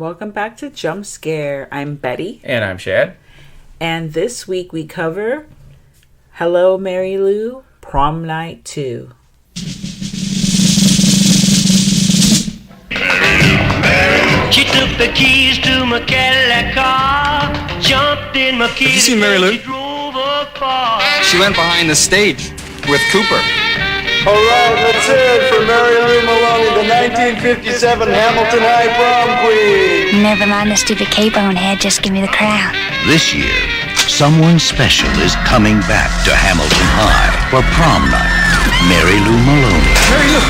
Welcome back to Jump Scare. I'm Betty. And I'm Shad. And this week we cover Hello, Mary Lou, Prom Night II. She took the keys to my Cadillac car, jumped in my kitty. Have you seen Mary Lou? She went behind the stage with Cooper. All right, let's hear it for Mary Lou Maloney, the 1957 Hamilton High Prom Queen. Never mind the stupid cape on head, just give me the crown. This year, someone special is coming back to Hamilton High for prom night. Mary Lou Maloney. Mary Lou!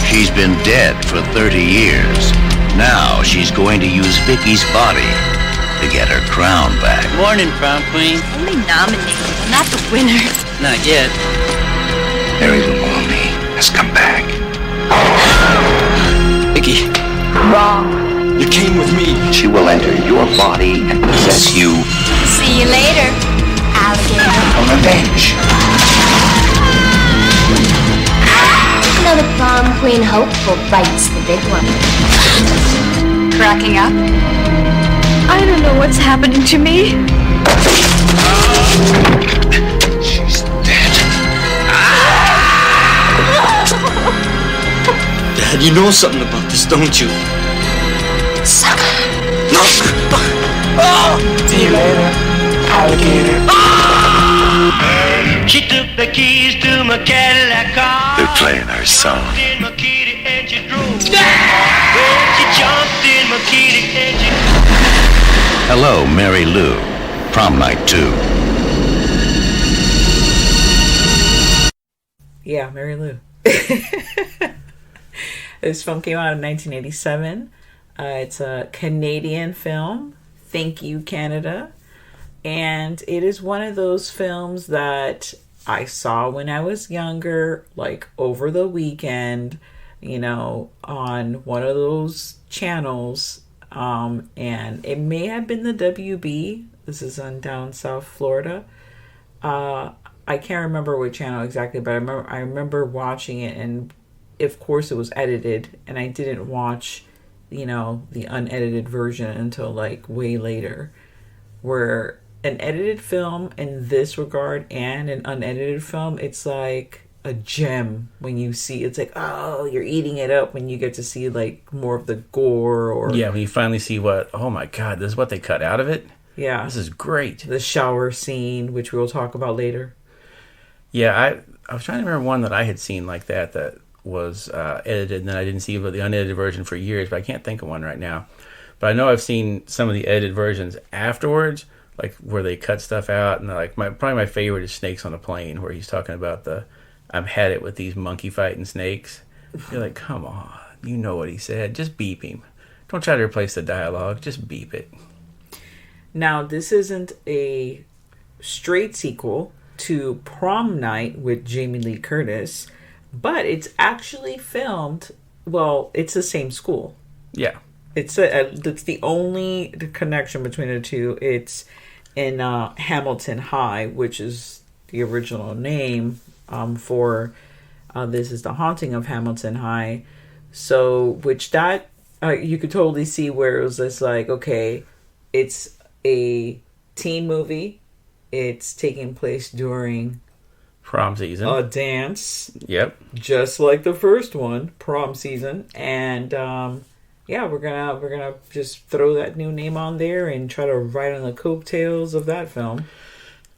She's been dead for 30 years. Now she's going to use Vicky's body to get her crown back. Morning, prom queen. Only nominated, not the winner. Not yet. Mary Lou Maloney has come back. Vicky, Wrong. you came with me. She will enter your body and possess you See you later, alligator. for revenge. Another prom queen hopeful bites the big one. Cracking up? I don't know what's happening to me. She's dead. Dad, you know something about this, don't you? Sucker. No. See you later, alligator. She took the keys to my Cadillac car. They're playing our song. Jumped in my kitty and she drove. Well, she jumped in my kitty and she... Hello, Mary Lou. Prom Night II. Yeah, Mary Lou. This film came out in 1987. It's a Canadian film. Thank you, Canada. And it is one of those films that I saw when I was younger, like over the weekend, on one of those channels. And it may have been the WB. This is on down South Florida. I can't remember what channel exactly, but I remember watching it, and of course it was edited, and I didn't watch, the unedited version until like way later, where an edited film in this regard and an unedited film, it's like a gem when you see. It's like, oh, you're eating it up when you get to see like more of the gore, or Yeah, when you finally see oh my God, this is what they cut out of it? yeah, This is great. the shower scene, which we'll talk about later. Yeah, I was trying to remember one that I had seen like that was edited, and then I didn't see the unedited version for years, but I can't think of one right now. But I know I've seen some of the edited versions afterwards, like where they cut stuff out, and like probably my favorite is Snakes on a Plane, where he's talking about I've had it with these monkey fighting snakes. You're like, come on, you know what he said. Just beep him. Don't try to replace the dialogue. Just beep it. Now, this isn't a straight sequel to Prom Night with Jamie Lee Curtis, but it's actually filmed. Well, it's the same school. Yeah. It's the only connection between the two. It's in Hamilton High, which is the original name for this is the Haunting of Hamilton High. So, which that you could totally see where it was just like, okay, it's a teen movie. It's taking place during Prom season. a dance. Yep. Just like the first one, prom season. And yeah, we're gonna just throw that new name on there and try to ride on the coattails of that film.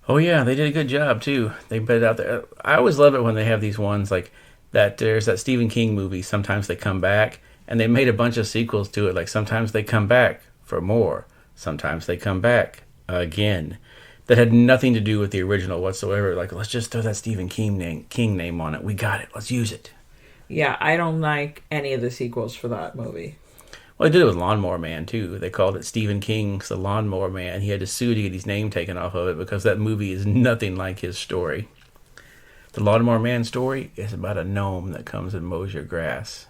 Oh yeah, they did a good job too. They put it out there. I always love it when they have these ones like that. There's that Stephen King movie, Sometimes They Come Back, and they made a bunch of sequels to it. Like Sometimes They Come Back for More, Sometimes They Come Back Again. That had nothing to do with the original whatsoever. Like, let's just throw that Stephen King name on it. We got it. Let's use it. Yeah, I don't like any of the sequels for that movie. Well, they did it with Lawnmower Man, too. They called it Stephen King's The Lawnmower Man. He had to sue to get his name taken off of it because that movie is nothing like his story. The Lawnmower Man story is about a gnome that comes and mows your grass.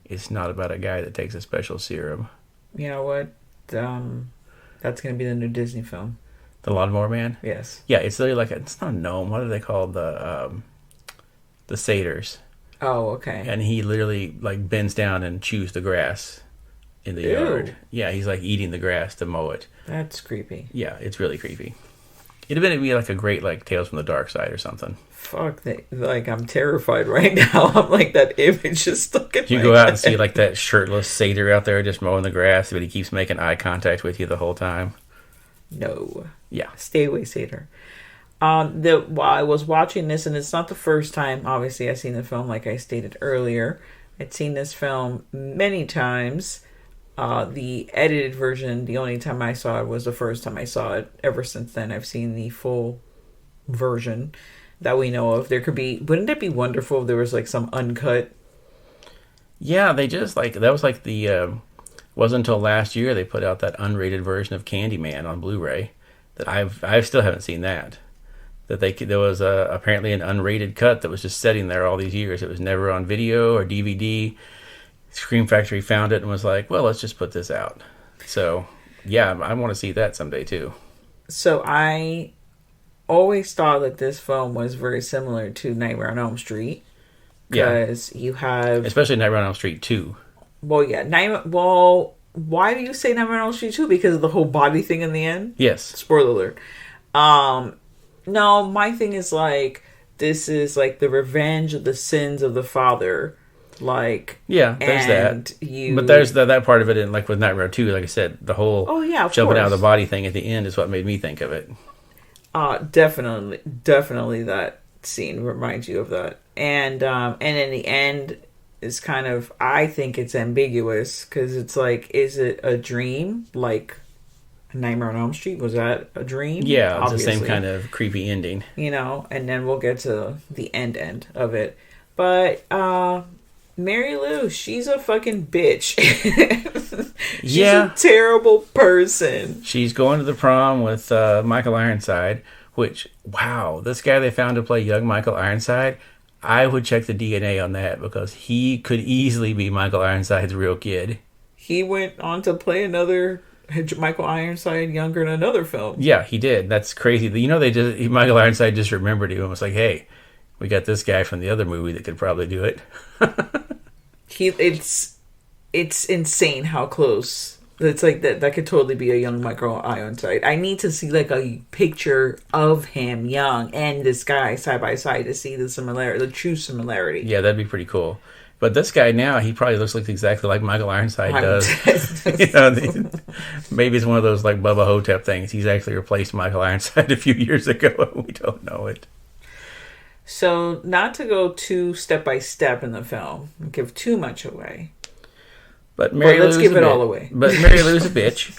It's not about a guy that takes a special serum. You know what? That's going to be the new Disney film. The Lawnmower Man? Yes. Yeah, it's really like it's not a gnome. What do they call the satyrs? Oh, okay. And he literally like bends down and chews the grass in the yard. Yeah, he's like eating the grass to mow it. That's creepy. Yeah, it's really creepy. It'd have been like a great like Tales from the Dark Side or something. Fuck, like I'm terrified right now. I'm like that image is stuck in my You go out head. and see like that shirtless satyr out there just mowing the grass, but he keeps making eye contact with you the whole time. No. Yeah. Stay away, satyr. While I was watching this, and it's not the first time, obviously, I've seen the film, like I stated earlier. I'd seen this film many times. The edited version, the only time I saw it was the first time I saw it. Ever since then, I've seen the full version that we know of. There could be, wouldn't it be wonderful if there was like some uncut? Yeah, they just like, that was like the, wasn't until last year they put out that unrated version of Candyman on Blu-ray that I still haven't seen that. There was apparently an unrated cut that was just sitting there all these years. It was never on video or DVD. Scream Factory found it and was like, well, let's just put this out. So, yeah, I want to see that someday, too. So I always thought that this film was very similar to Nightmare on Elm Street. Because you have... Especially Nightmare on Elm Street 2. Well, yeah. Why do you say Nightmare on Elm Street 2? Because of the whole body thing in the end? Yes. Spoiler alert. No, my thing is like, this is like the revenge of the sins of the father. Like, yeah, there's that. But there's that part of it in, like, with Nightmare 2, like I said, the whole jumping out of the body thing at the end is what made me think of it. Definitely that scene reminds you of that. And in the end, is kind of, I think it's ambiguous, because it's like, is it a dream? Like, Nightmare on Elm Street, was that a dream? Yeah, it's obviously the same kind of creepy ending. You know, and then we'll get to the end of it. But, Mary Lou, she's a fucking bitch. She's a terrible person. She's going to the prom with Michael Ironside, which, wow, this guy they found to play young Michael Ironside, I would check the DNA on that, because he could easily be Michael Ironside's real kid. He went on to play another Michael Ironside younger in another film. Yeah, he did. That's crazy. You know, Michael Ironside just remembered him and was like, hey, we got this guy from the other movie that could probably do it. It's insane how close. It's like that could totally be a young Michael Ironside. I need to see like a picture of him young and this guy side by side to see the true similarity. Yeah, that'd be pretty cool. But this guy now, he probably looks like exactly like Michael Ironside does. Maybe it's one of those like Bubba Hotep things. He's actually replaced Michael Ironside a few years ago and we don't know it. So, not to go too step by step in the film, give too much away. But let's give it all away. But Mary Lou's a bitch.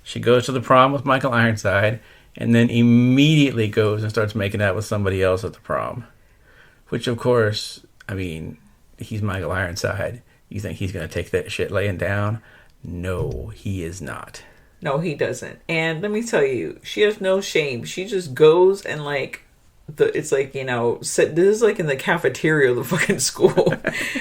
She goes to the prom with Michael Ironside and then immediately goes and starts making out with somebody else at the prom. Which, of course, I mean, he's Michael Ironside. You think he's going to take that shit laying down? No, he is not. No, he doesn't. And let me tell you, she has no shame. She just goes and like... it's like, you know, this is like in the cafeteria of the fucking school.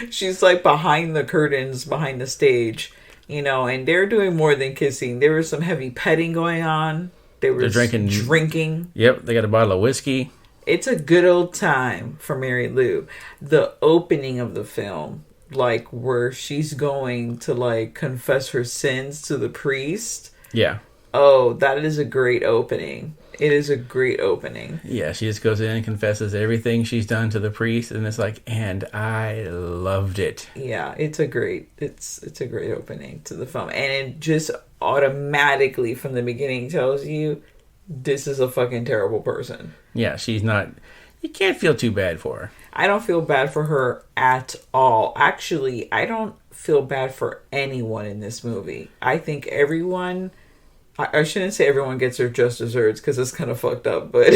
She's like behind the curtains, behind the stage, you know, and they're doing more than kissing. There was some heavy petting going on. They're drinking. Yep, they got a bottle of whiskey. It's a good old time for Mary Lou. The opening of the film, like where she's going to like confess her sins to the priest. Yeah. Oh, that is a great opening. It is a great opening. Yeah, she just goes in and confesses everything she's done to the priest, and it's like, and I loved it. Yeah, it's a great opening to the film, and it just automatically from the beginning tells you this is a fucking terrible person. Yeah, she's not. You can't feel too bad for her. I don't feel bad for her at all. Actually, I don't feel bad for anyone in this movie. I think everyone. I shouldn't say everyone gets their just desserts because it's kind of fucked up, but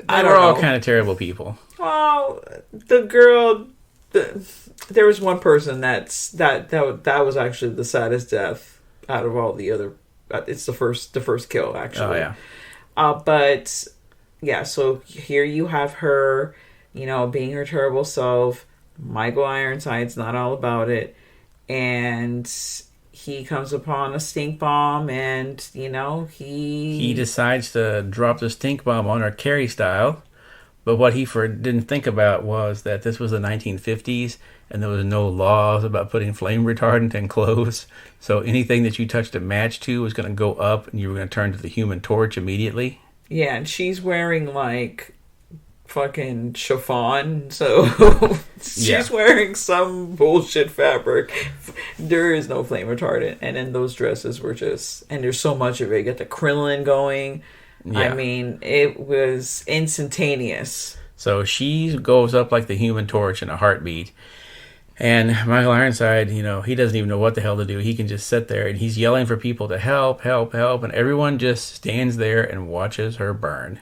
We're all kind of terrible people. Oh, the girl. There was one person that was actually the saddest death out of all the other. It's the first kill actually. Oh yeah. But yeah, so here you have her, you know, being her terrible self. Michael Ironside's not all about it, and he comes upon a stink bomb, and you know he decides to drop the stink bomb on her, Carrie style, But what he didn't think about was that this was the 1950s, and there was no laws about putting flame retardant in clothes. So anything that you touched a match to was going to go up, and you were going to turn to the Human Torch immediately. Yeah, and she's wearing like fucking chiffon, so she's wearing some bullshit fabric. There is no flame retardant, and then those dresses were just, and there's so much of it. You got the crinoline going. Yeah. I mean, it was instantaneous. So she goes up like the Human Torch in a heartbeat. And Michael Ironside, he doesn't even know what the hell to do. He can just sit there and he's yelling for people to help, help, help. And everyone just stands there and watches her burn,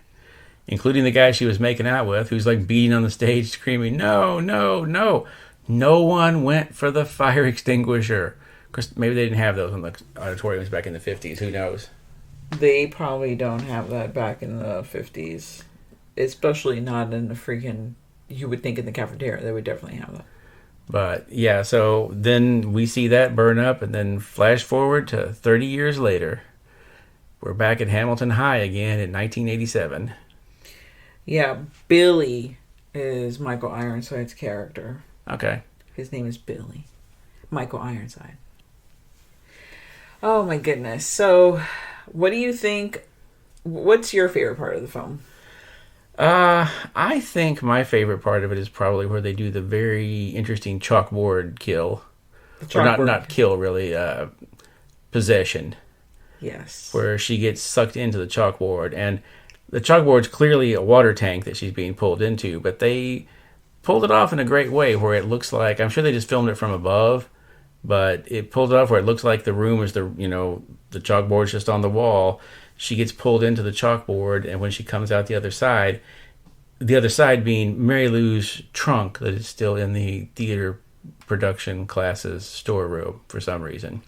including the guy she was making out with, who's like beating on the stage, screaming, no, no, no. No one went for the fire extinguisher. Of course, maybe they didn't have those in the auditoriums back in the 50s. Who knows? They probably don't have that back in the 50s. Especially not in the freaking... You would think in the cafeteria they would definitely have that. But, yeah, so then we see that burn up, and then flash forward to 30 years later. We're back at Hamilton High again in 1987. Yeah, Billy is Michael Ironside's character. Okay. His name is Billy. Michael Ironside. Oh, my goodness. So... What do you think? What's your favorite part of the film? I think my favorite part of it is probably where they do the very interesting chalkboard kill. Or not kill, really. Possession. Yes. Where she gets sucked into the chalkboard. And the chalkboard's clearly a water tank that she's being pulled into. But they pulled it off in a great way where it looks like... I'm sure they just filmed it from above. But it pulled it off where it looks like the room is the chalkboard's just on the wall. She gets pulled into the chalkboard, and when she comes out the other side being Mary Lou's trunk that is still in the theater production class's storeroom for some reason.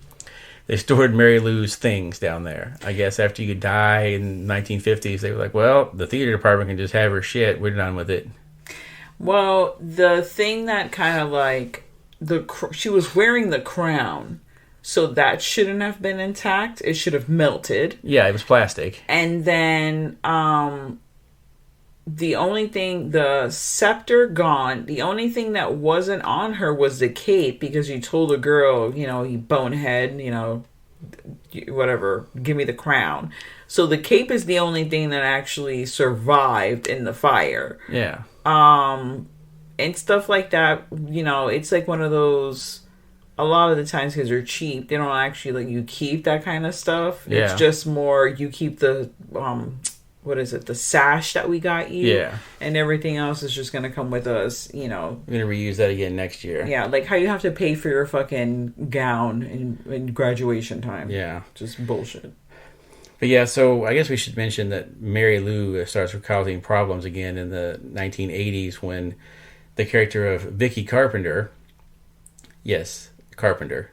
They stored Mary Lou's things down there. I guess after you die in the 1950s, they were like, well, the theater department can just have her shit. We're done with it. Well, the thing that kind of like... she was wearing the crown, so that shouldn't have been intact. It should have melted. Yeah, it was plastic. And then the scepter gone. The only thing that wasn't on her was the cape, because you told the girl, you bonehead, whatever, give me the crown. So the cape is the only thing that actually survived in the fire. Yeah. And stuff like that, it's like one of those, a lot of the times because they're cheap, they don't actually let you keep that kind of stuff. Yeah. It's just more, you keep the, the sash that we got you. Yeah. And everything else is just going to come with us, We're going to reuse that again next year. Yeah, like how you have to pay for your fucking gown in graduation time. Yeah. Just bullshit. But yeah, so I guess we should mention that Mary Lou starts causing problems again in the 1980s when... The character of Vicky Carpenter, yes, Carpenter,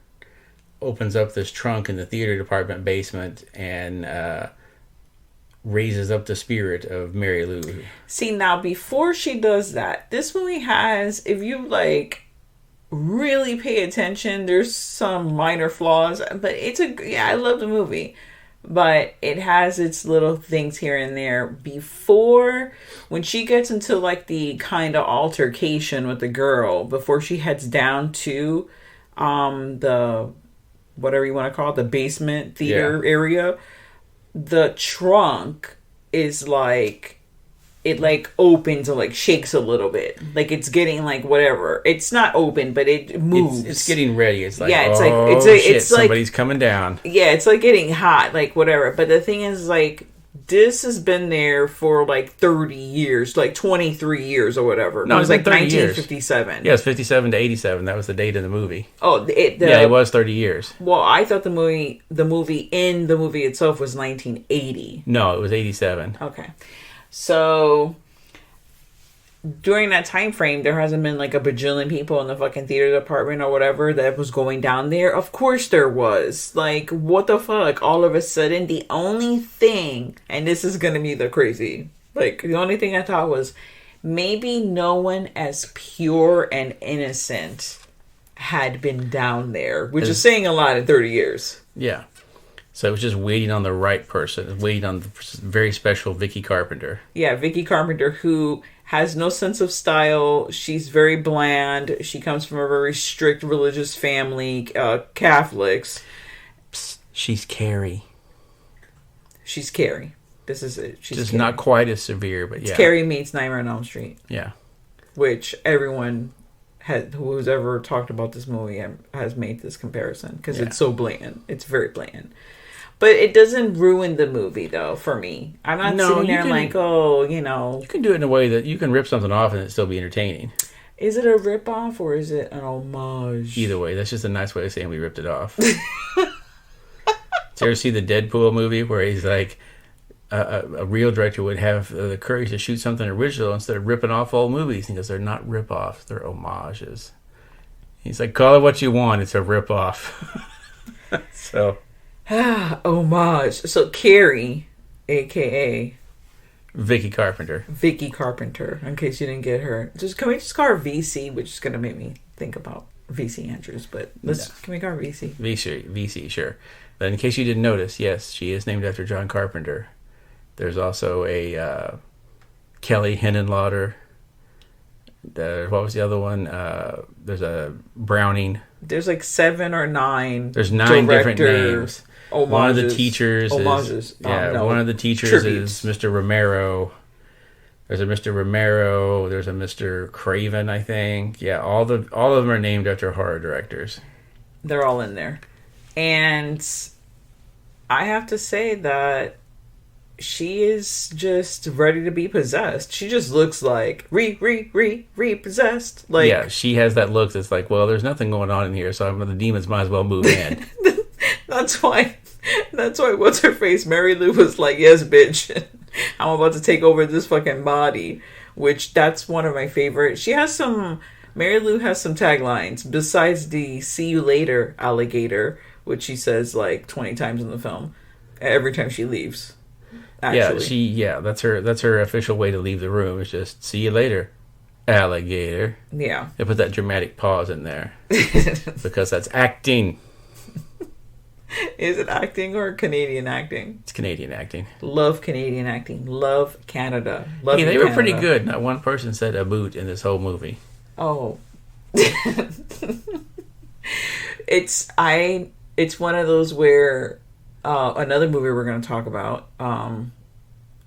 opens up this trunk in the theater department basement and raises up the spirit of Mary Lou. See, now, before she does that, this movie has, if you, really pay attention, there's some minor flaws, but I love the movie. But it has its little things here and there. Before, when she gets into the kind of altercation with the girl, before she heads down to the, whatever you want to call it, the basement theater area, the trunk is it opens and shakes a little bit. It's getting whatever. It's not open, but it moves. It's getting ready. It's it's somebody's coming down. Yeah, it's getting hot, whatever. But the thing is this has been there for 30 years, 23 years or whatever. No, it was 1957. Years. Yeah, it's 57 to 87. That was the date of the movie. Oh, it was 30 years. Well, I thought the movie itself was 1980. No, it was 87. Okay. So, during that time frame, there hasn't been a bajillion people in the fucking theater department or whatever that was going down there. Of course there was. What the fuck? All of a sudden, the only thing, and this is gonna be the crazy, the only thing I thought was, maybe no one as pure and innocent had been down there, which is saying a lot in 30 years. Yeah. So it was just waiting on the right person, waiting on the very special Vicky Carpenter. Yeah, Vicky Carpenter, who has no sense of style. She's very bland. She comes from a very strict religious family, Catholics. She's Carrie. She's Carrie. This is it. She's just Carrie. not quite as severe, but It's yeah. Carrie meets Nightmare on Elm Street. Yeah. Which everyone who's ever talked about this movie has made this comparison because it's so blatant. It's very blatant. But it doesn't ruin the movie, though, for me. I'm not sitting there like, oh, you know. You can do it in a way that you can rip something off and it still be entertaining. Is it a rip-off or is it an homage? Either way, that's just a nice way of saying we ripped it off. Did you ever see the Deadpool movie where he's like, a real director would have the courage to shoot something original instead of ripping off old movies? He goes, they're not rip-offs, they're homages. He's like, call it what you want, it's a rip-off. So... homage. So Carrie, a.k.a. Vicky Carpenter. Vicky Carpenter, in case you didn't get her. Can we just call her VC, which is going to make me think about VC Andrews, but can we call her VC? VC, sure. But in case you didn't notice, yes, she is named after John Carpenter. There's also a Kelly Henenlotter. What was the other one? There's a Browning. There's like 7 or 9. There's 9 different names. Homages. One of the teachers homages. one of the teachers Tributes. is Mr. Romero. There's a Mr. Romero. There's a Mr. Craven, I think. Yeah, all of them are named after horror directors. They're all in there, and I have to say that she is just ready to be possessed. She just looks like repossessed. Like, yeah, she has that look that's like, well, there's nothing going on in here, so the demons might as well move in. That's why what's her face? Mary Lou was like, yes, bitch. I'm about to take over this fucking body. Which, that's one of my favorite. Mary Lou has some taglines besides the see you later alligator, which she says like 20 times in the film. Every time she leaves. Actually. Yeah, that's her official way to leave the room. It's just see you later, alligator. Yeah. They put that dramatic pause in there because that's acting. Is it acting or Canadian acting? It's Canadian acting. Love Canadian acting. Love Canada. Love they Canada. were pretty good. Not one person said a boot in this whole movie. Oh. It's one of those where another movie we're going to talk about,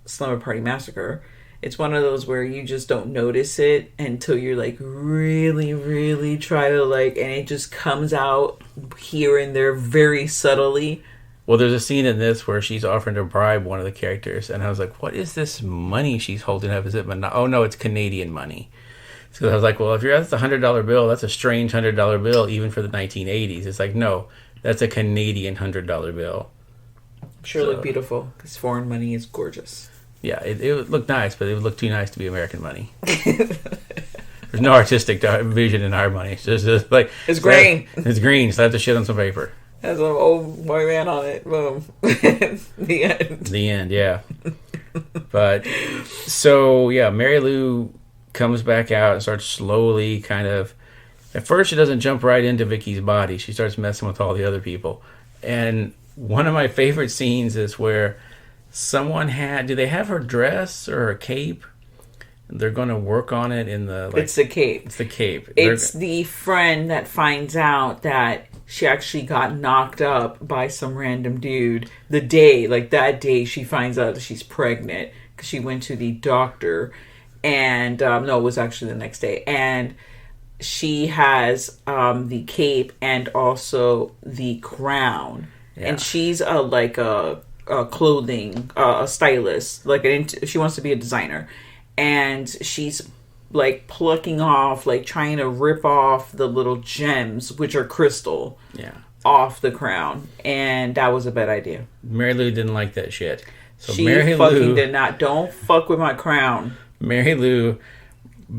Slumber Party Massacre. It's one of those where you just don't notice it until you're like really, really try to and it just comes out here and there very subtly. Well, there's a scene in this where she's offering to bribe one of the characters, and I was like, what is this money she's holding up? Is it money? Oh no, it's Canadian money. So I was like, well, if that's a $100 bill, that's a strange $100 bill even for the 1980s. It's like, no, that's a Canadian $100 bill. Sure, look beautiful because foreign money is gorgeous. Yeah, it would look nice, but it would look too nice to be American money. There's no artistic vision in our money. It's just like... It's green. It's green. Slap the shit on some paper. Has an old white man on it. Boom. The end. The end, yeah. But, so, yeah, Mary Lou comes back out and starts slowly kind of... At first, she doesn't jump right into Vicky's body. She starts messing with all the other people. And one of my favorite scenes is where... do they have her dress or her cape? They're going to work on it in the... it's the cape. It's the cape. It's the friend that finds out that she actually got knocked up by some random dude. That day she finds out that she's pregnant because she went to the doctor. And, no, it was actually the next day. And she has the cape and also the crown. Yeah. And she's a clothing a stylist, she wants to be a designer, and she's like plucking off, like trying to rip off the little gems, which are crystal, off the crown, and that was a bad idea. Mary Lou didn't like that shit. So She Mary fucking Lou did not. Don't fuck with my crown. Mary Lou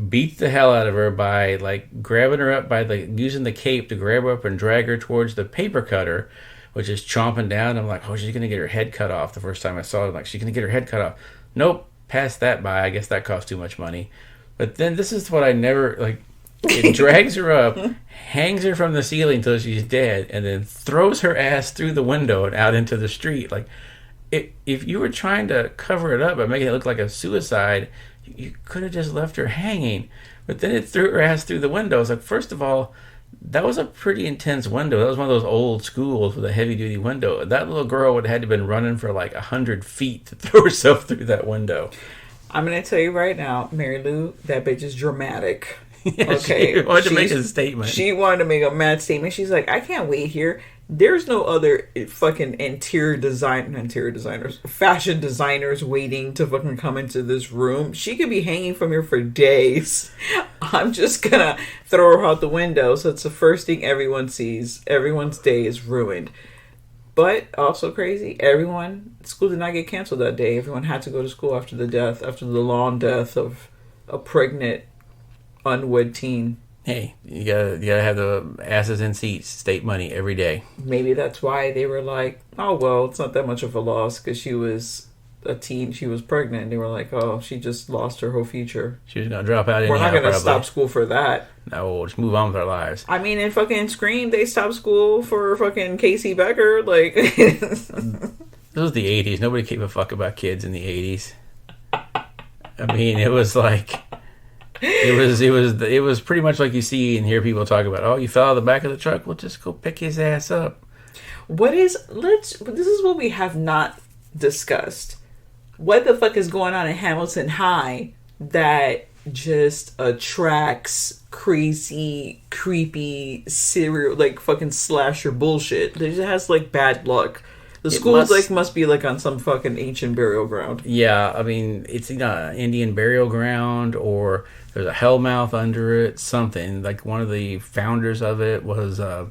beats the hell out of her by like grabbing her up by using the cape to grab her up and drag her towards the paper cutter, which is chomping down. I'm like, oh, she's going to get her head cut off. The first time I saw it, I'm like, she's going to get her head cut off. Nope, passed that by. I guess that cost too much money. But then this is what I never, it drags her up, hangs her from the ceiling until she's dead, and then throws her ass through the window and out into the street. Like, if you were trying to cover it up by making it look like a suicide, You could have just left her hanging. But then it threw her ass through the window. It's like, first of all, that was a pretty intense window. That was one of those old schools with a heavy-duty window. That little girl would have had to have been running for like 100 feet to throw herself through that window. I'm going to tell you right now, Mary Lou, that bitch is dramatic. Yeah, Okay. She wanted to make a statement. She wanted to make a mad statement. She's like, I can't wait here. There's no other fucking fashion designers waiting to fucking come into this room. She could be hanging from here for days. I'm just gonna throw her out the window. So it's the first thing everyone sees. Everyone's day is ruined. But also crazy, school did not get canceled that day. Everyone had to go to school after the long death of a pregnant, unwed teen. Hey, you gotta have the asses in seats, state money every day. Maybe that's why they were like, oh, well, it's not that much of a loss because she was a teen, she was pregnant. They were like, oh, she just lost her whole future. She was gonna drop out anyhow. We're not gonna probably stop school for that. No, we'll just move on with our lives. I mean, in fucking Scream, they stopped school for fucking Casey Becker. Like, this was the 80s. Nobody gave a fuck about kids in the 80s. I mean, it was like... It was pretty much like you see and hear people talk about. Oh, you fell out of the back of the truck. Well, just go pick his ass up. This is what we have not discussed. What the fuck is going on in Hamilton High that just attracts crazy, creepy, serial, like fucking slasher bullshit? It just has like bad luck. The school must be like on some fucking ancient burial ground. Yeah, I mean, it's an Indian burial ground, or there's a hellmouth under it, something. Like one of the founders of it was a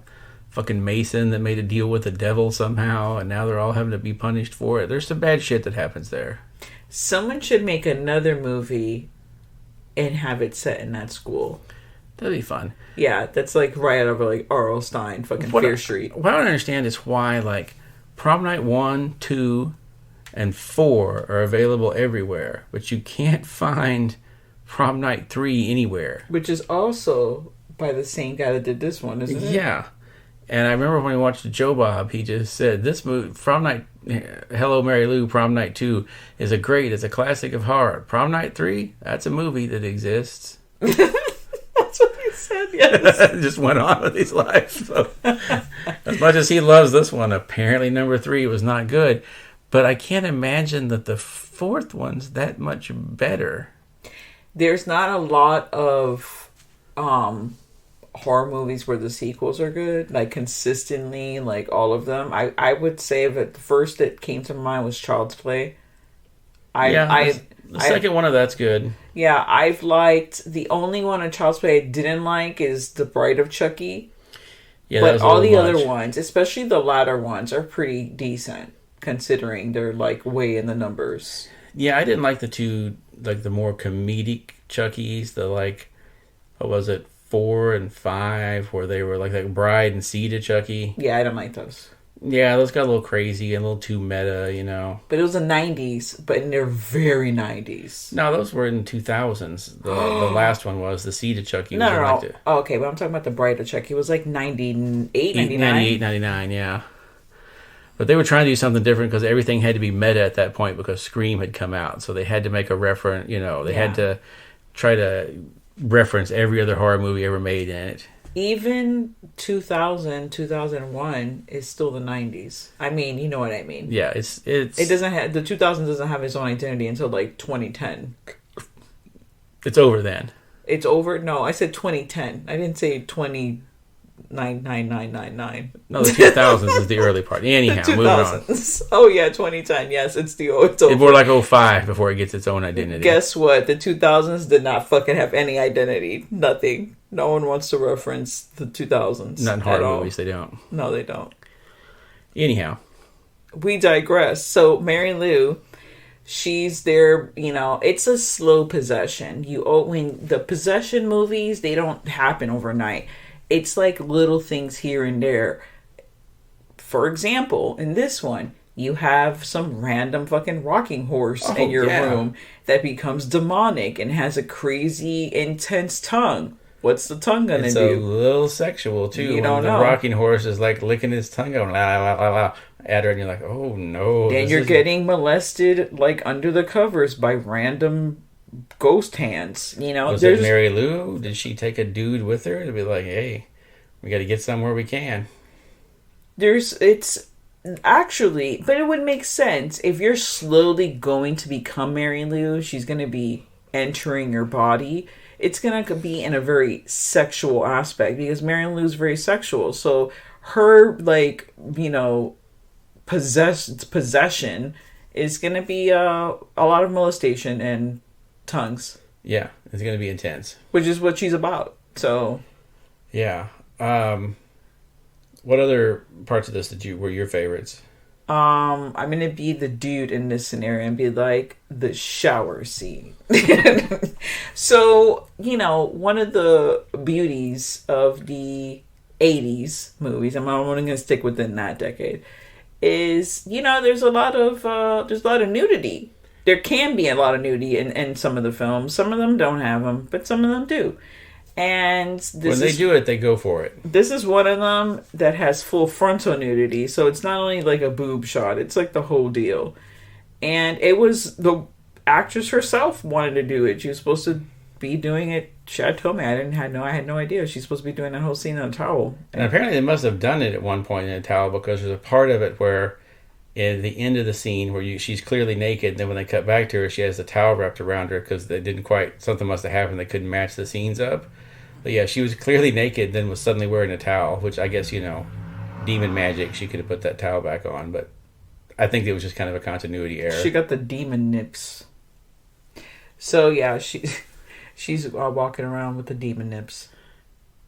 fucking Mason that made a deal with the devil somehow, and now they're all having to be punished for it. There's some bad shit that happens there. Someone should make another movie and have it set in that school. That'd be fun. Yeah, that's like right out of like R.L. Stine, fucking Fear Street. What I don't understand is why, like, Prom Night 1, 2, and 4 are available everywhere, but you can't find Prom Night 3 anywhere. Which is also by the same guy that did this one, isn't it? Yeah. And I remember when we watched Joe Bob, he just said, this movie, Prom Night, Hello Mary Lou, Prom Night 2, it's a classic of horror. Prom Night 3, that's a movie that exists. That's what he said, yes. Just went on with his life. So, as much as he loves this one, apparently number 3 was not good. But I can't imagine that the 4th one's that much better. There's not a lot of horror movies where the sequels are good, like consistently, like all of them. I would say that the first that came to mind was Child's Play. The second one of that's good. Yeah, I've liked... The only one on Child's Play I didn't like is The Bride of Chucky. Yeah, but all the other ones, especially the latter ones, are pretty decent, considering they're, like, way in the numbers. Yeah, I didn't like the two, like, the more comedic Chuckies, the, like, what was it, 4 and 5, where they were, like Bride and Seed of Chucky. Yeah, I don't like those. Yeah, those got a little crazy and a little too meta, you know. But it was the 90s, but they're very 90s. No, those were in 2000s. The last one was the Seed of Chucky. No. Like oh, okay, but I'm talking about the Bride of Chucky. It was like 98, 99? 98, 99, yeah. But they were trying to do something different because everything had to be meta at that point because Scream had come out. So they had to make a reference, you know, they had to try to reference every other horror movie ever made in it. Even 2000, 2001 is still the 90s. I mean, you know what I mean. Yeah, it doesn't have, the 2000 doesn't have its own identity until like 2010. It's over then. It's over? No, I said 2010. I didn't say 209999. No, the 2000s is the early part. Anyhow, moving on. Oh yeah, 2010. Yes, it's over. It's more like 05 before it gets its own identity. Guess what? The 2000s did not fucking have any identity. Nothing. No one wants to reference the 2000s. Not in horror movies, they don't. No, they don't. Anyhow. We digress. So, Mary Lou, she's there, you know, it's a slow possession. When the possession movies, they don't happen overnight. It's like little things here and there. For example, in this one, you have some random fucking rocking horse in your room that becomes demonic and has a crazy, intense tongue. What's the tongue gonna do? It's a little sexual, too. You don't know. The rocking horse is like licking his tongue going, la, la, la, la, at her, and you're like, oh, no. Then you're getting molested, like, under the covers by random ghost hands. You know, Was it Mary Lou? Did she take a dude with her to be like, hey, we got to get somewhere we can? It's actually, but it would make sense if you're slowly going to become Mary Lou. She's going to be entering your body. It's going to be in a very sexual aspect because Mary Lou's very sexual. So her, like, you know, possession is going to be a lot of molestation and tongues. Yeah, it's going to be intense. Which is what she's about. So, yeah. What other parts of this were your favorites? I'm gonna be the dude in this scenario and be like the shower scene. So, you know, one of the beauties of the 80s movies, I'm only gonna stick within that decade, is, you know, there's a lot of nudity. There can be a lot of nudity in some of the films. Some of them don't have them, but some of them do. And when they do it, they go for it. This is one of them that has full frontal nudity, so it's not only like a boob shot; it's like the whole deal. And it was the actress herself wanted to do it. She was supposed to be doing it. She had told me I had no idea. She's supposed to be doing that whole scene in a towel. And apparently, they must have done it at one point in a towel because there's a part of it where, in the end of the scene, where she's clearly naked. And then when they cut back to her, she has the towel wrapped around her because they didn't quite. Something must have happened. They couldn't match the scenes up. But yeah, she was clearly naked, then was suddenly wearing a towel, which I guess, you know, demon magic, she could have put that towel back on. But I think it was just kind of a continuity error. She got the demon nips. So yeah, she's walking around with the demon nips.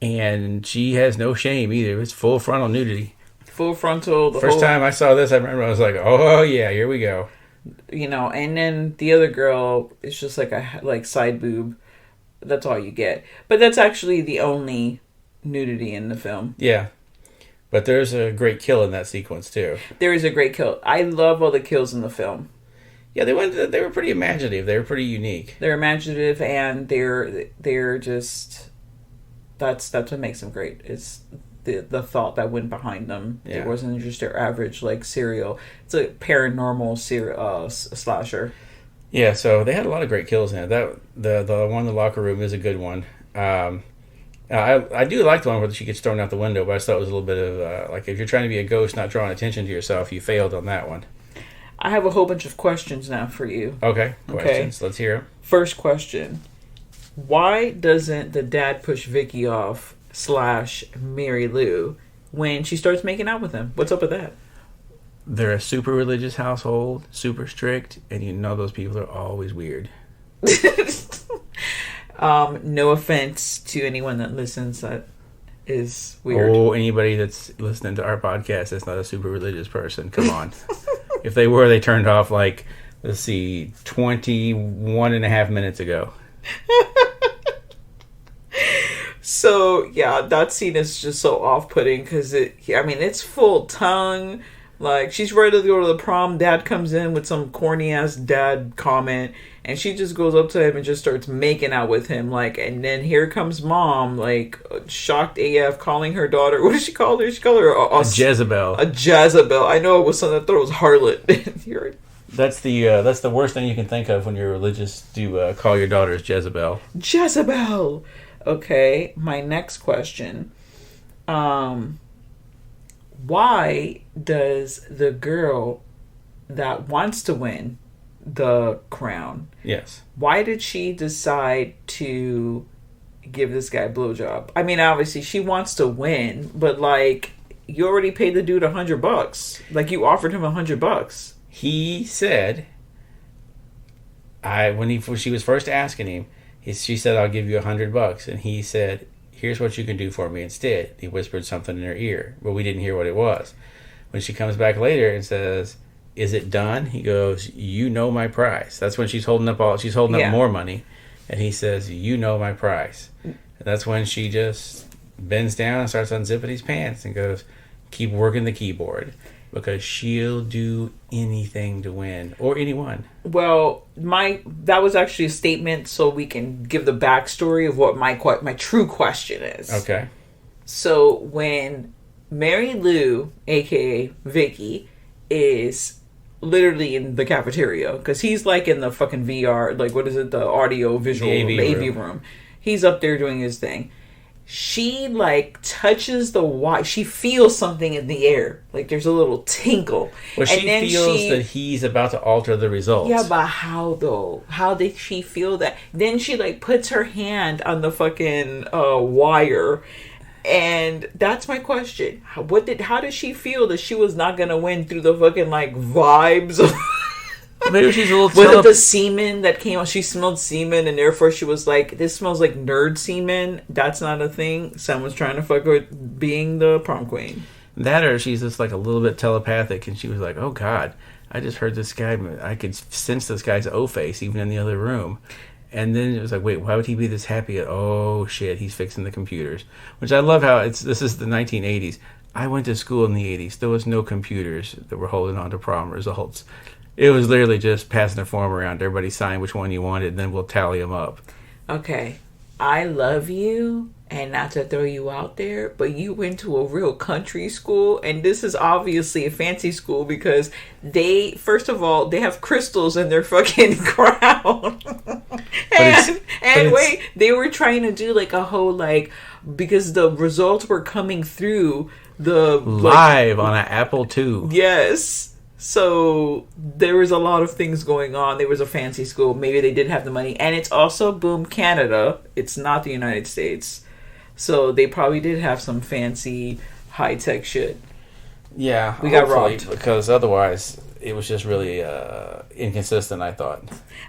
And she has no shame either. It's full frontal nudity. Full frontal. First time I saw this, I remember I was like, oh yeah, here we go. You know, and then the other girl is just like a side boob. That's all you get. But that's actually the only nudity in the film. Yeah. But there's a great kill in that sequence, too. There is a great kill. I love all the kills in the film. Yeah, they were pretty imaginative. They were pretty unique. They're imaginative, and they're just... That's what makes them great. It's the thought that went behind them. Yeah. It wasn't just their average, like, serial. It's a paranormal slasher. Yeah, so they had a lot of great kills in it. The one in the locker room is a good one. I do like the one where she gets thrown out the window, but I thought it was a little bit of like if you're trying to be a ghost, not drawing attention to yourself, you failed on that one. I have a whole bunch of questions now for you. Okay, questions. Let's hear them. First question: why doesn't the dad push Vicky off / Mary Lou when she starts making out with him? What's up with that? They're a super religious household, super strict, and you know those people are always weird. No offense to anyone that listens that is weird. Oh, anybody that's listening to our podcast that's not a super religious person, come on. If they were, they turned off 21 and a half minutes ago. So, yeah, that scene is just so off-putting because it's full tongue. Like, she's ready to go to the prom. Dad comes in with some corny-ass dad comment, and she just goes up to him and just starts making out with him. Like, and then here comes mom, like, shocked AF, calling her daughter. What did she call her? She called her a Jezebel. A Jezebel. I know it was something. I thought it was harlot. That's the worst thing you can think of when you're religious, to call your daughters Jezebel. Jezebel. Okay, my next question. Why does the girl that wants to win the crown, yes, why did she decide to give this guy a blowjob? I mean, obviously she wants to win, but like, you already paid the dude $100. Like, you offered him $100. He said, when she was first asking him, she said, "I'll give you $100," and he said, "Here's what you can do for me instead." He whispered something in her ear, but we didn't hear what it was. When she comes back later and says, "Is it done?" He goes, "You know my price." That's when she's holding up more money, and he says, "You know my price." And that's when she just bends down and starts unzipping his pants and goes, "Keep working the keyboard." Because she'll do anything to win, or anyone. Well, that was actually a statement, so we can give the backstory of what my true question is. Okay. So when Mary Lou, aka Vicky, is literally in the cafeteria, because he's like in the fucking VR, like what is it, the audio visual, the AV room. He's up there doing his thing. She like touches the wire. She feels something in the air, like there's a little tinkle. Well, she feels that he's about to alter the results. Yeah, but how though? How did she feel that? Then she like puts her hand on the fucking wire. And that's my question. How did she feel that she was not gonna win through the fucking like vibes? Maybe she's a little. Was it the semen that came out? She smelled semen, and therefore she was like, "This smells like nerd semen." That's not a thing. Someone's trying to fuck with being the prom queen. That, or she's just like a little bit telepathic, and she was like, "Oh God, I just heard this guy. I could sense this guy's O-face even in the other room." And then it was like, wait, why would he be this happy? Oh shit, he's fixing the computers. Which I love how this is the 1980s. I went to school in the 80s. There was no computers that were holding on to prom results. It was literally just passing a form around. Everybody sign which one you wanted, and then we'll tally them up. Okay, I love you, and not to throw you out there, but you went to a real country school, and this is obviously a fancy school because they, first of all, they have crystals in their fucking crown. Wait, they were trying to do like a whole like, because the results were coming through the live on an Apple II. Yes. So there was a lot of things going on. There was a fancy school. Maybe they did have the money. And it's also, boom, Canada. It's not the United States. So they probably did have some fancy high-tech shit. Yeah. We got robbed. Because otherwise, it was just really inconsistent, I thought.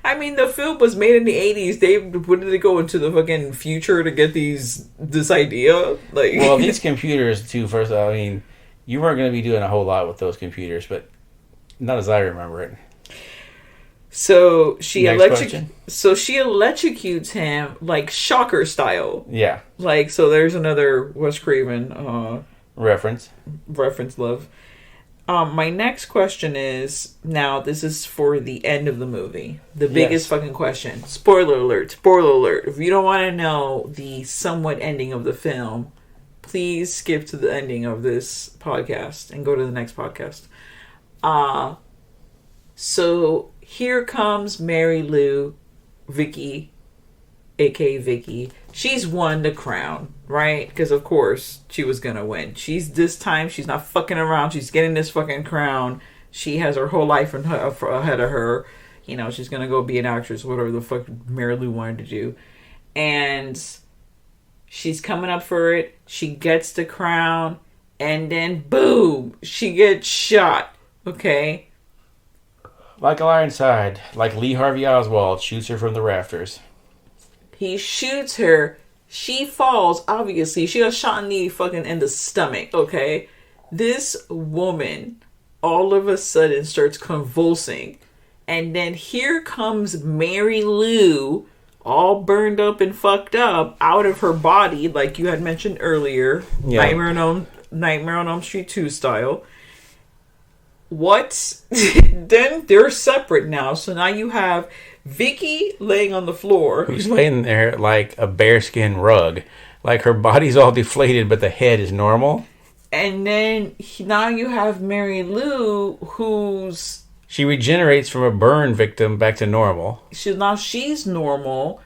I mean, the film was made in the 80s. When did they go into the fucking future to get this idea? Like, well, these computers, too, first of all, I mean, you weren't going to be doing a whole lot with those computers, but not as I remember it. So she electrocutes him like Shocker style. Yeah. Like, so there's another Wes Craven reference, love. My next question is, now this is for the end of the movie. The biggest fucking question. Spoiler alert. If you don't want to know the somewhat ending of the film, please skip to the ending of this podcast and go to the next podcast. So here comes Mary Lou, Vicky, aka Vicky. She's won the crown, right? Because of course she was gonna win. She's not fucking around. She's getting this fucking crown. She has her whole life ahead of her. You know, she's gonna go be an actress, whatever the fuck Mary Lou wanted to do. And she's coming up for it. She gets the crown, and then boom, she gets shot. Okay. Michael Ironside, like Lee Harvey Oswald, shoots her from the rafters. He shoots her. She falls, obviously. She got shot in the stomach, okay? This woman all of a sudden starts convulsing. And then here comes Mary Lou, all burned up and fucked up, out of her body, like you had mentioned earlier. Yeah. Nightmare on Elm Street 2 style. What? Then they're separate now. So now you have Vicky laying on the floor. Who's laying there like a bearskin rug. Like her body's all deflated, but the head is normal. And then now you have Mary Lou, she regenerates from a burn victim back to normal. She's normal.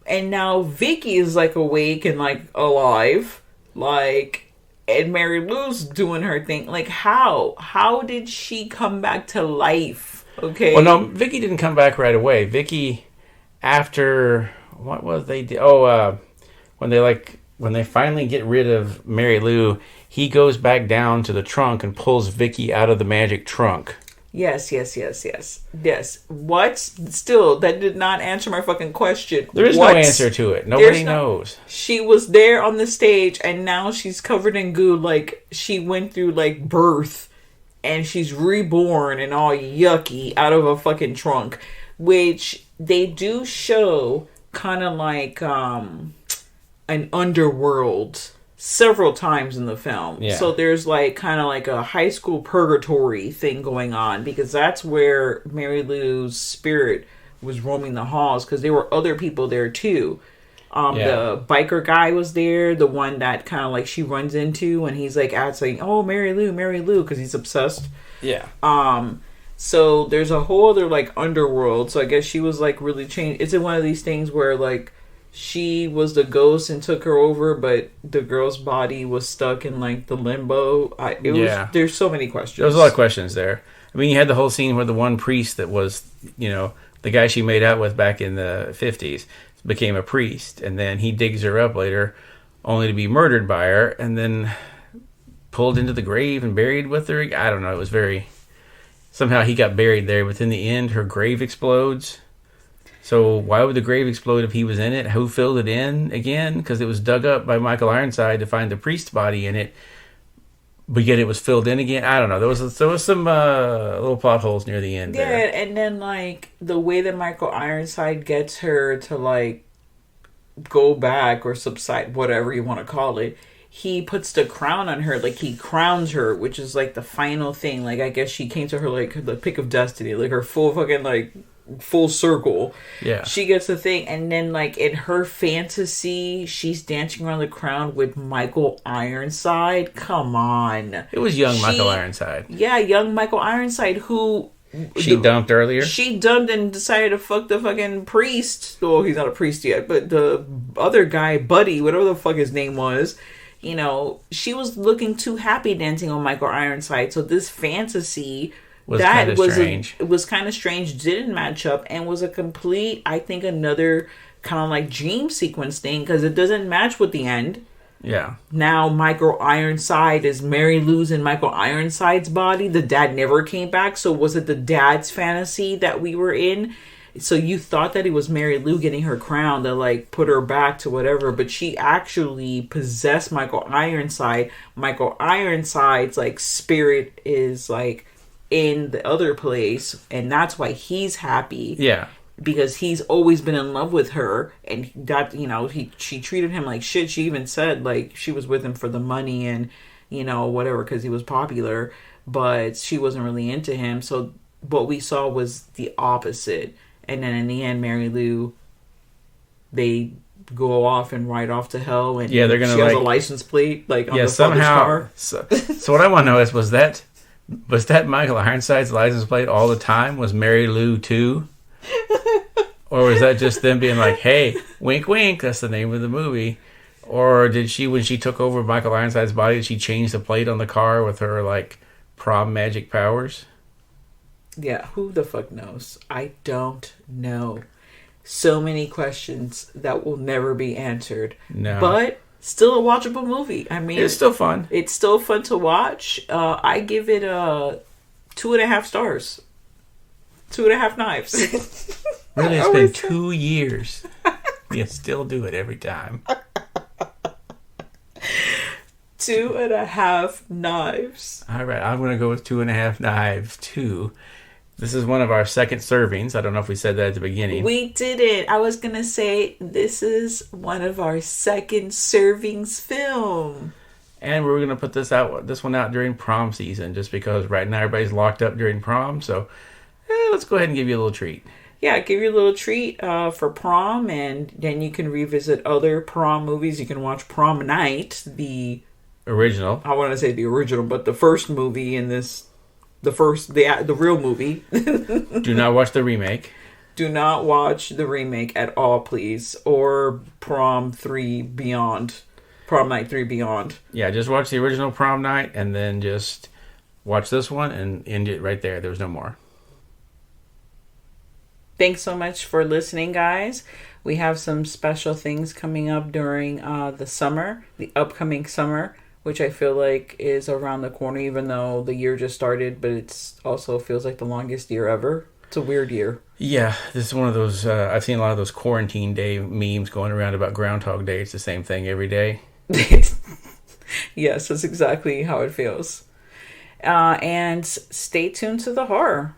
And now Vicky is like awake and like alive. Like... And Mary Lou's doing her thing. Like, how? How did she come back to life? Okay. Well, no, Vicky didn't come back right away. Vicky, after... What was they... when they finally get rid of Mary Lou, he goes back down to the trunk and pulls Vicky out of the magic trunk. Yes. What? Still, that did not answer my fucking question. There is no answer to it. Nobody knows. She was there on the stage, and now she's covered in goo, like she went through like birth, and she's reborn and all yucky out of a fucking trunk, which they do show kind of like an underworld several times in the film. Yeah. So there's like kind of like a high school purgatory thing going on, because that's where Mary Lou's spirit was roaming the halls, because there were other people there too. The biker guy was there, the one that kind of like she runs into, and he's like saying, "Oh, Mary Lou," because he's obsessed. Yeah. So there's a whole other like underworld. So I guess she was like really changed. It's in one of these things where like she was the ghost and took her over, but the girl's body was stuck in like the limbo. There's so many questions. There was a lot of questions there. I mean, you had the whole scene where the one priest that was, you know, the guy she made out with back in the 50s became a priest, and then he digs her up later only to be murdered by her and then pulled into the grave and buried with her. I don't know. It was very... Somehow he got buried there, but in the end, her grave explodes. So why would the grave explode if he was in it? Who filled it in again? Because it was dug up by Michael Ironside to find the priest's body in it, but yet it was filled in again. I don't know. There was some little plot holes near the end. Yeah, there. and then like the way that Michael Ironside gets her to like go back or subside, whatever you want to call it. He puts the crown on her, like he crowns her, which is like the final thing. Like I guess she came to her like the pick of destiny, like her full fucking like full circle. Yeah. She gets the thing, and then like in her fantasy, she's dancing around the crown with Michael Ironside. Come on. It was young Michael Ironside. Yeah, young Michael Ironside who she dumped earlier. She dumped and decided to fuck the fucking priest. Well, he's not a priest yet, but the other guy, Buddy, whatever the fuck his name was. You know, she was looking too happy dancing on Michael Ironside. So this fantasy was kind of strange. It was kind of strange, didn't match up, and was a complete, I think, another kind of like dream sequence thing because it doesn't match with the end. Yeah. Now Michael Ironside is Mary Lou's in Michael Ironside's body. The dad never came back. So was it the dad's fantasy that we were in? So you thought that it was Mary Lou getting her crown that like put her back to whatever, but she actually possessed Michael Ironside. Michael Ironside's like spirit is like in the other place, and that's why he's happy. Yeah. Because he's always been in love with her, and that, you know, she treated him like shit. She even said like she was with him for the money and, you know, whatever, because he was popular, but she wasn't really into him. So what we saw was the opposite. And then in the end, Mary Lou, they go off and ride off to hell, and yeah, they're gonna she has a license plate like on the somehow. Car. So what I want to know is was that Michael Ironside's license plate all the time? Was Mary Lou too? Or was that just them being like, hey, wink, wink, that's the name of the movie? Or did she, when she took over Michael Ironside's body, did she change the plate on the car with her, like, prom magic powers? Yeah, who the fuck knows? I don't know. So many questions that will never be answered. No. But still a watchable movie. I mean, it's still fun. It's still fun to watch. I give it 2.5 stars. 2.5 knives. Really, it's been 2 years. You still do it every time. 2.5 knives. All right, I'm going to go with 2.5 knives, too. This is one of our second servings. I don't know if we said that at the beginning. We didn't. I was going to say this is one of our second servings film. And we're going to put this one out during prom season, just because right now everybody's locked up during prom. So let's go ahead and give you a little treat. Yeah, give you a little treat for prom, and then you can revisit other prom movies. You can watch Prom Night, the original. I want to say the original, but the first movie in this, the real movie. Do not watch the remake. Do not watch the remake at all, please, or Prom 3 Beyond, Prom Night 3 Beyond. Yeah, just watch the original Prom Night, and then just watch this one and end it right there. There's no more. Thanks so much for listening, guys. We have some special things coming up during the summer, the upcoming summer, which I feel like is around the corner, even though the year just started, but it's also feels like the longest year ever. It's a weird year. Yeah, this is one of those, I've seen a lot of those quarantine day memes going around about Groundhog Day. It's the same thing every day. Yes, that's exactly how it feels. And stay tuned to the horror.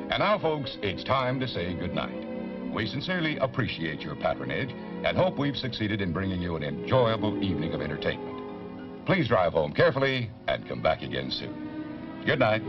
And now, folks, it's time to say goodnight. We sincerely appreciate your patronage and hope we've succeeded in bringing you an enjoyable evening of entertainment. Please drive home carefully and come back again soon. Good night.